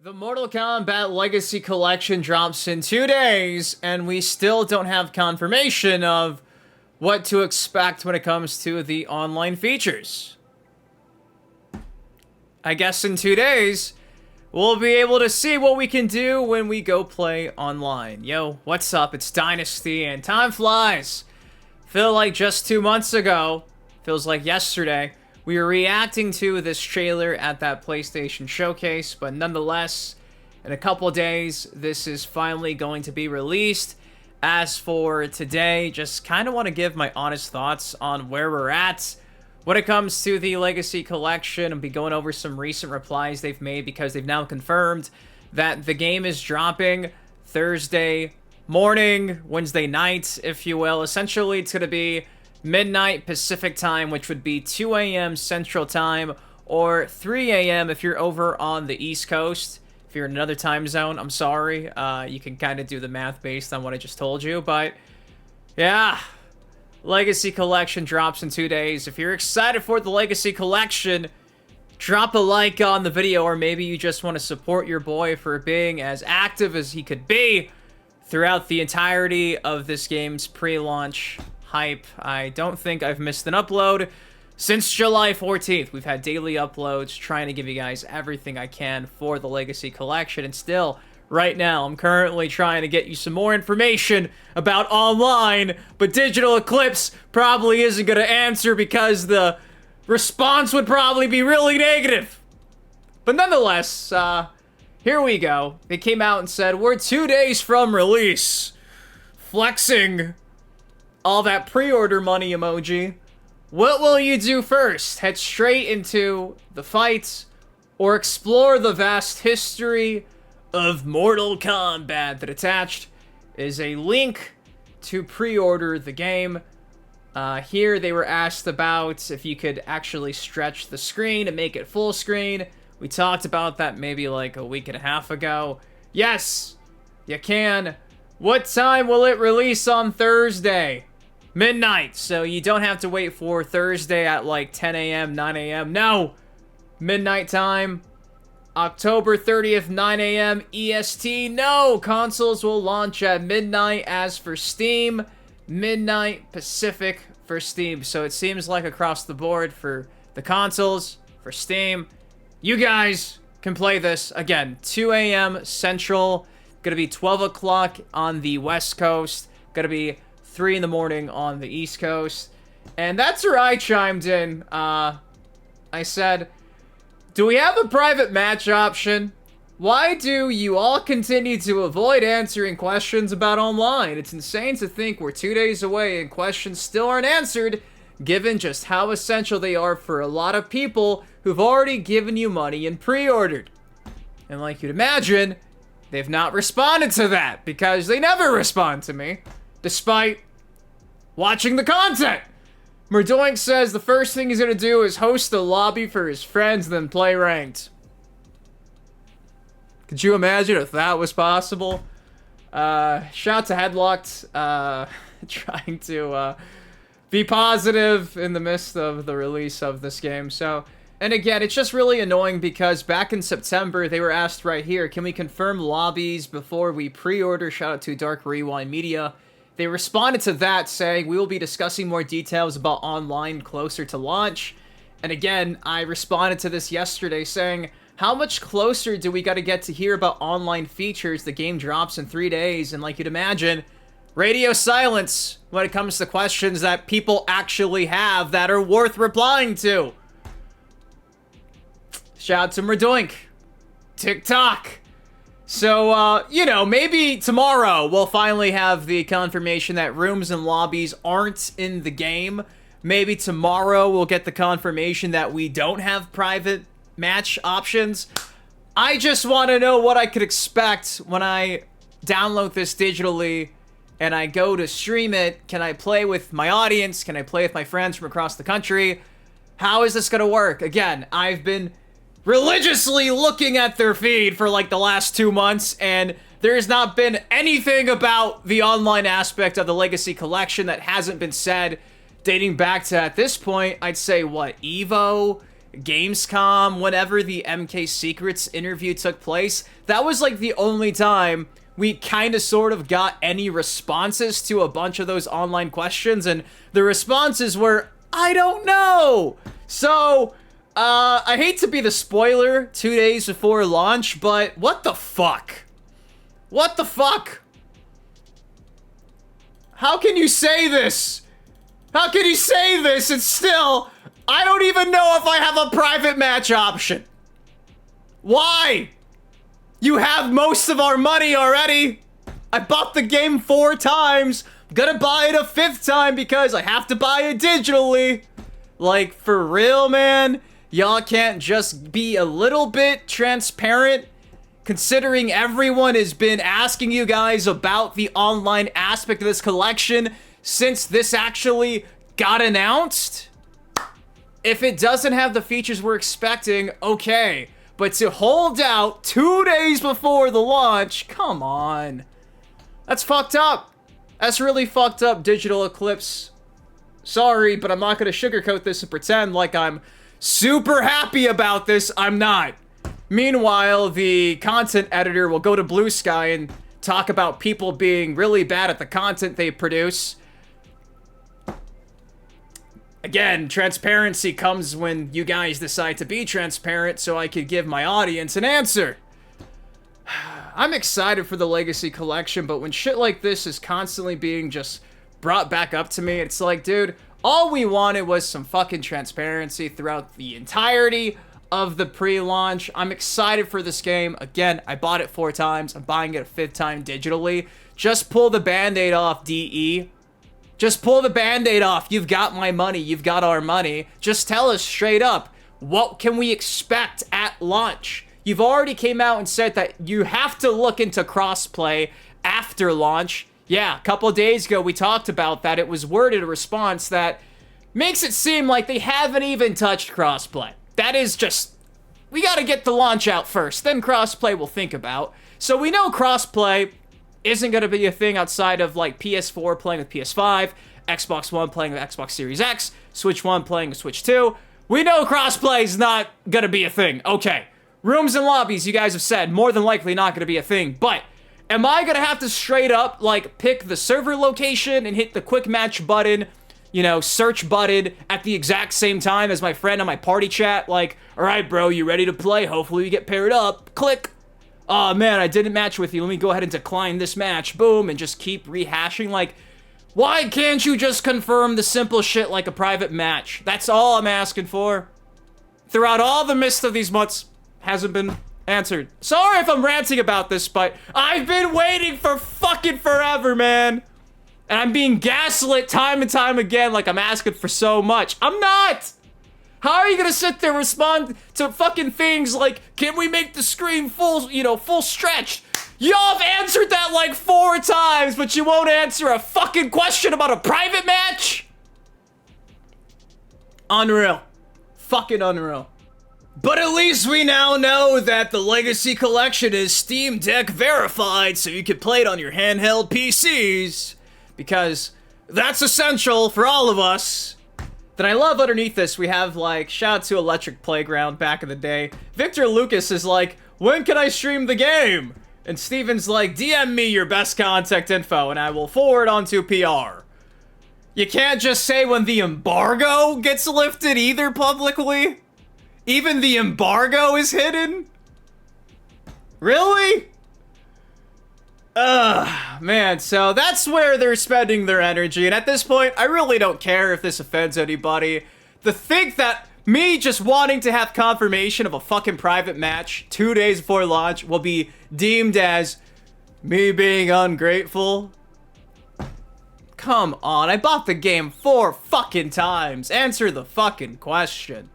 The Mortal Kombat Legacy Collection drops in 2 days, and we still don't have confirmation of what to expect when it comes to the online features. I guess in 2 days, we'll be able to see what we can do when we go play online. Yo, what's up? It's Dynasty, and time flies. Feel like just 2 months ago, feels like yesterday, we were reacting to this trailer at that PlayStation showcase, but nonetheless, in a couple days, this is finally going to be released. As for today, just kind of want to give my honest thoughts on where we're at when it comes to the Legacy Collection. I'll be going over some recent replies they've made because they've now confirmed that the game is dropping Thursday morning, Wednesday night, if you will. Essentially, it's going to be midnight Pacific time, which would be 2 a.m. Central time, or 3 a.m. if you're over on the East Coast. If you're in another time zone, I'm sorry. You can kind of do the math based on what I just told you, but yeah. Legacy Collection drops in 2 days. If you're excited for the Legacy Collection, drop a like on the video, or maybe you just want to support your boy for being as active as he could be throughout the entirety of this game's pre-launch hype. I don't think I've missed an upload since July 14th. We've had daily uploads trying to give you guys everything I can for the Legacy Collection, and still, right now, I'm currently trying to get you some more information about online, but Digital Eclipse probably isn't going to answer because the response would probably be really negative. But nonetheless, here we go. They came out and said, we're 2 days from release. Flexing all that pre-order money emoji. What will you do first? Head straight into the fight, or explore the vast history of Mortal Kombat? That attached is a link to pre-order the game. Here they were asked about if you could actually stretch the screen and make it full screen. We talked about that maybe like a week and a half ago. Yes, you can. What time will it release on Thursday? Midnight, so you don't have to wait for Thursday at like 10 a.m., 9 a.m. No! Midnight time. October 30th, 9 a.m. EST. No! Consoles will launch at midnight. As for Steam, midnight Pacific for Steam. So it seems like across the board for the consoles, for Steam, you guys can play this. Again, 2 a.m. Central. Gonna be 12 o'clock on the West Coast. Gonna be 3 in the morning on the East Coast. And that's where I chimed in. I said, do we have a private match option? Why do you all continue to avoid answering questions about online? It's insane to think we're 2 days away and questions still aren't answered, given just how essential they are for a lot of people who've already given you money and pre-ordered. And like you'd imagine, they've not responded to that, because they never respond to me, despite watching the content. Murdoink says the first thing he's gonna do is host a lobby for his friends, then play ranked. Could you imagine if that was possible? Shout out to Headlocked, trying to be positive in the midst of the release of this game. So, and again, it's just really annoying because back in September, they were asked right here, can we confirm lobbies before we pre-order? Shout out to Dark Rewind Media. They responded to that saying, we will be discussing more details about online closer to launch. And again, I responded to this yesterday saying, how much closer do we got to get to hear about online features? The game drops in 3 days, and like you'd imagine, radio silence when it comes to questions that people actually have that are worth replying to. Shout out to Murdoink. TikTok. So, you know, maybe tomorrow we'll finally have the confirmation that rooms and lobbies aren't in the game. Maybe tomorrow we'll get the confirmation that we don't have private match options. I just want to know what I could expect when I download this digitally and I go to stream it. Can I play with my audience? Can I play with my friends from across the country? How is this going to work? Again, I've been religiously looking at their feed for like the last 2 months, and there's not been anything about the online aspect of the Legacy Collection that hasn't been said dating back to, at this point, I'd say, what, EVO? Gamescom, whenever the MK Secrets interview took place, that was like the only time we kind of sort of got any responses to a bunch of those online questions, and the responses were, I don't know. So, I hate to be the spoiler 2 days before launch, but what the fuck? What the fuck? How can you say this? How can you say this and still, I don't even know if I have a private match option? Why? You have most of our money already. I bought the game 4 times. I'm gonna buy it a 5th time because I have to buy it digitally. Like, for real, man? Y'all can't just be a little bit transparent? Considering everyone has been asking you guys about the online aspect of this collection since this actually got announced? If it doesn't have the features we're expecting, okay. But to hold out 2 days before the launch, come on. That's fucked up. That's really fucked up, Digital Eclipse. Sorry, but I'm not gonna sugarcoat this and pretend like I'm super happy about this. I'm not. Meanwhile, the content editor will go to Blue Sky and talk about people being really bad at the content they produce. Again, transparency comes when you guys decide to be transparent so I could give my audience an answer. I'm excited for the Legacy Collection, but when shit like this is constantly being just brought back up to me, it's like, dude, all we wanted was some fucking transparency throughout the entirety of the pre-launch. I'm excited for this game. Again, I bought it 4 times. I'm buying it a 5th time digitally. Just pull the band-aid off, DE. Just pull the band-aid off. You've got my money. You've got our money. Just tell us straight up, what can we expect at launch? You've already came out and said that you have to look into crossplay after launch. Yeah, a couple days ago we talked about that. It was worded a response that makes it seem like they haven't even touched crossplay. That is just, we gotta get the launch out first, then crossplay we'll think about. So we know crossplay isn't gonna be a thing outside of like PS4 playing with PS5, Xbox One playing with Xbox Series X, Switch 1 playing with Switch 2. We know crossplay is not gonna be a thing. Okay, rooms and lobbies, you guys have said, more than likely not gonna be a thing, but am I gonna have to straight up, like, pick the server location and hit the quick match button, you know, search button at the exact same time as my friend on my party chat? Like, alright bro, you ready to play? Hopefully you get paired up. Click. Oh man, I didn't match with you. Let me go ahead and decline this match. Boom, and just keep rehashing. Like, why can't you just confirm the simple shit like a private match? That's all I'm asking for. Throughout all the mist of these months, hasn't been answered. Sorry if I'm ranting about this, but I've been waiting for fucking forever, man. And I'm being gaslit time and time again like I'm asking for so much. I'm not! How are you gonna sit there and respond to fucking things like, can we make the screen full, you know, full stretched? Y'all have answered that like 4 times, but you won't answer a fucking question about a private match? Unreal. Fucking unreal. But at least we now know that the Legacy Collection is Steam Deck verified, so you can play it on your handheld PCs. Because that's essential for all of us. Then I love underneath this, we have like, shout out to Electric Playground back in the day. Victor Lucas is like, when can I stream the game? And Steven's like, DM me your best contact info and I will forward onto PR. You can't just say when the embargo gets lifted either publicly. Even the embargo is hidden? Really? Man, so that's where they're spending their energy, and at this point, I really don't care if this offends anybody. To think that me just wanting to have confirmation of a fucking private match 2 days before launch will be deemed as me being ungrateful. Come on, I bought the game 4 fucking times. Answer the fucking question.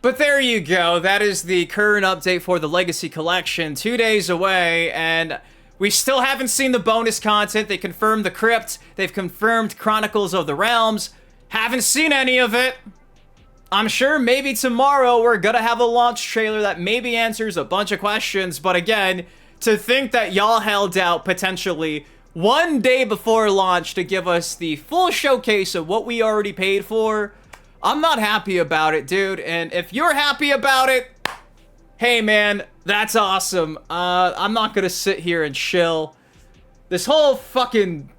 But there you go, that is the current update for the Legacy Collection, 2 days away, and we still haven't seen the bonus content. They confirmed the Crypt. They've confirmed Chronicles of the Realms. Haven't seen any of it. I'm sure maybe tomorrow we're gonna have a launch trailer that maybe answers a bunch of questions. But again, to think that y'all held out potentially 1 day before launch to give us the full showcase of what we already paid for, I'm not happy about it, dude. And if you're happy about it, hey, man, that's awesome. I'm not gonna sit here and chill. This whole fucking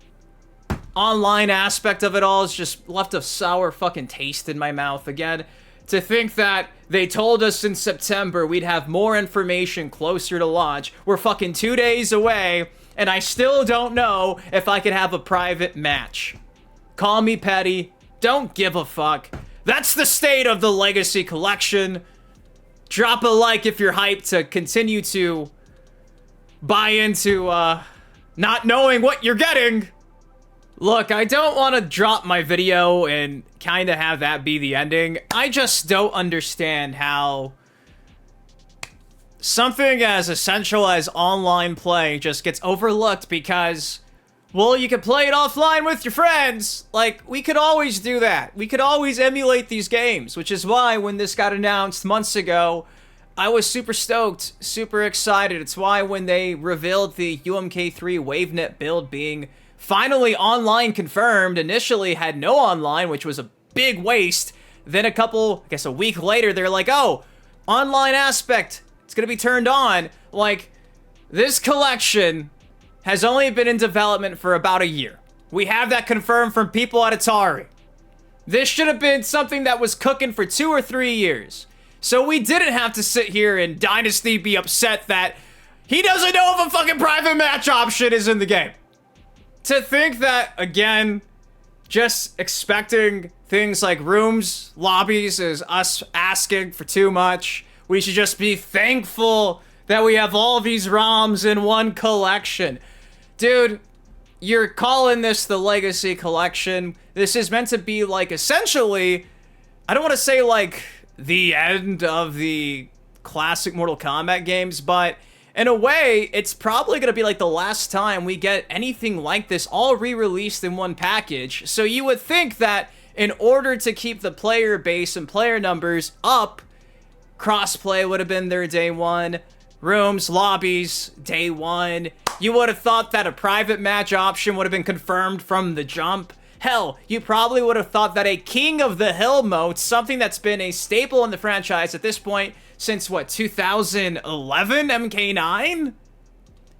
online aspect of it all has just left a sour fucking taste in my mouth again. To think that they told us in September we'd have more information closer to launch. We're fucking 2 days away, and I still don't know if I could have a private match. Call me petty. Don't give a fuck. That's the state of the Legacy Collection. Drop a like if you're hyped to continue to buy into, not knowing what you're getting. Look, I don't want to drop my video and kind of have that be the ending. I just don't understand how something as essential as online play just gets overlooked because, well, you can play it offline with your friends. Like, we could always do that. We could always emulate these games, which is why when this got announced months ago, I was super stoked, super excited. It's why when they revealed the UMK3 WaveNet build being finally online confirmed, initially had no online, which was a big waste. Then a week later, they're like, oh, online aspect, it's gonna be turned on. Like, this collection has only been in development for about a year. We have that confirmed from people at Atari. This should have been something that was cooking for 2 or 3 years. So we didn't have to sit here and Dynasty be upset that he doesn't know if a fucking private match option is in the game. To think that, again, just expecting things like rooms, lobbies is us asking for too much. We should just be thankful that we have all these ROMs in one collection. Dude, you're calling this the Legacy Collection. This is meant to be, like, essentially, I don't want to say, like, the end of the classic Mortal Kombat games, but in a way, it's probably going to be like the last time we get anything like this all re-released in one package. So you would think that in order to keep the player base and player numbers up, crossplay would have been there day one, rooms, lobbies, day one. You would have thought that a private match option would have been confirmed from the jump. Hell, you probably would have thought that a King of the Hill mode, something that's been a staple in the franchise at this point, since, what, 2011 MK9?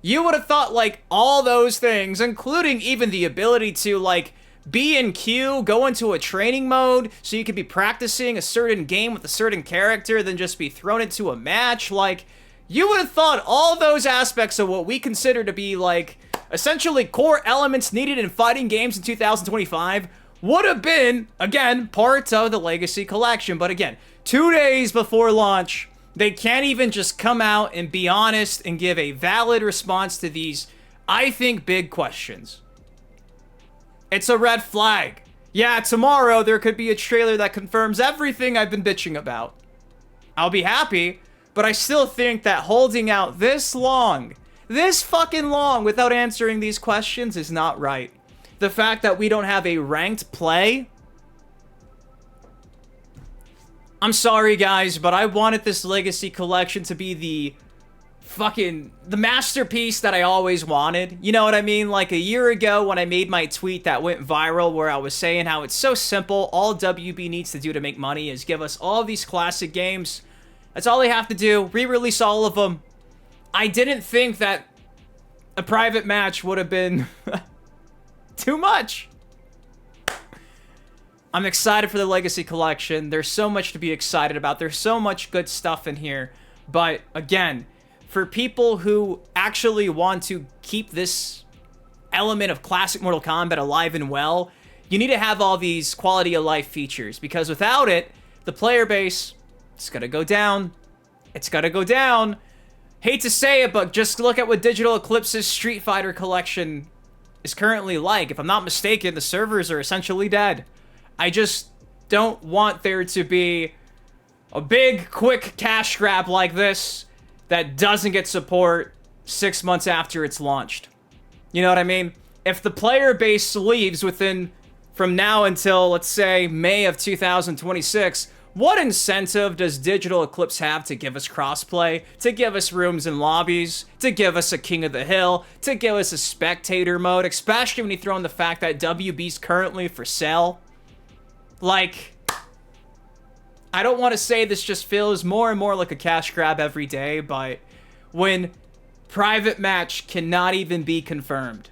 You would have thought, like, all those things, including even the ability to, like, be in queue, go into a training mode, so you could be practicing a certain game with a certain character, then just be thrown into a match. Like, you would have thought all those aspects of what we consider to be, like, essentially core elements needed in fighting games in 2025 would have been, again, part of the Legacy Collection. But again, 2 days before launch, they can't even just come out and be honest and give a valid response to these, I think, big questions. It's a red flag. Yeah, tomorrow there could be a trailer that confirms everything I've been bitching about. I'll be happy, but I still think that holding out this long, this fucking long without answering these questions is not right. The fact that we don't have a ranked play, I'm sorry, guys, but I wanted this Legacy Collection to be the masterpiece that I always wanted. You know what I mean? Like a year ago when I made my tweet that went viral where I was saying how it's so simple, all WB needs to do to make money is give us all of these classic games. That's all they have to do. Re-release all of them. I didn't think that a private match would have been too much. I'm excited for the Legacy Collection. There's so much to be excited about. There's so much good stuff in here. But again, for people who actually want to keep this element of classic Mortal Kombat alive and well, you need to have all these quality of life features. Because without it, the player base, it's gonna go down. It's gonna go down. Hate to say it, but just look at what Digital Eclipse's Street Fighter collection is currently like. If I'm not mistaken, the servers are essentially dead. I just don't want there to be a big, quick cash grab like this that doesn't get support 6 months after it's launched. You know what I mean? If the player base leaves from now until, let's say, May of 2026, what incentive does Digital Eclipse have to give us crossplay, to give us rooms and lobbies, to give us a King of the Hill, to give us a spectator mode, especially when you throw in the fact that WB's currently for sale? Like, I don't want to say this just feels more and more like a cash grab every day, but when private match cannot even be confirmed.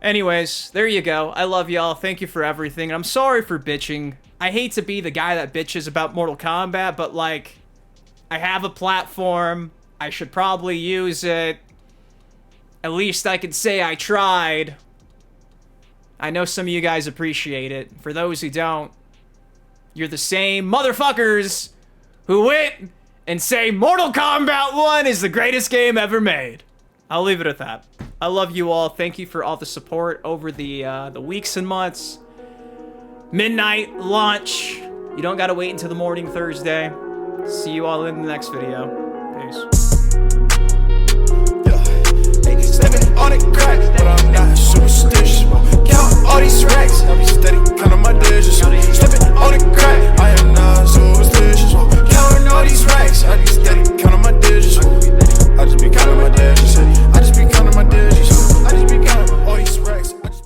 Anyways, there you go. I love y'all. Thank you for everything. I'm sorry for bitching. I hate to be the guy that bitches about Mortal Kombat, but like, I have a platform. I should probably use it. At least I could say I tried. I know some of you guys appreciate it. For those who don't, you're the same motherfuckers who went and say Mortal Kombat 1 is the greatest game ever made. I'll leave it at that. I love you all. Thank you for all the support over the weeks and months. Midnight launch. You don't gotta wait until the morning Thursday. See you all in the next video. Peace. Stepping on it crack, but I'm not superstitious. Count all these racks, I be steady counting my digits. Stepping on it crack, I am not superstitious.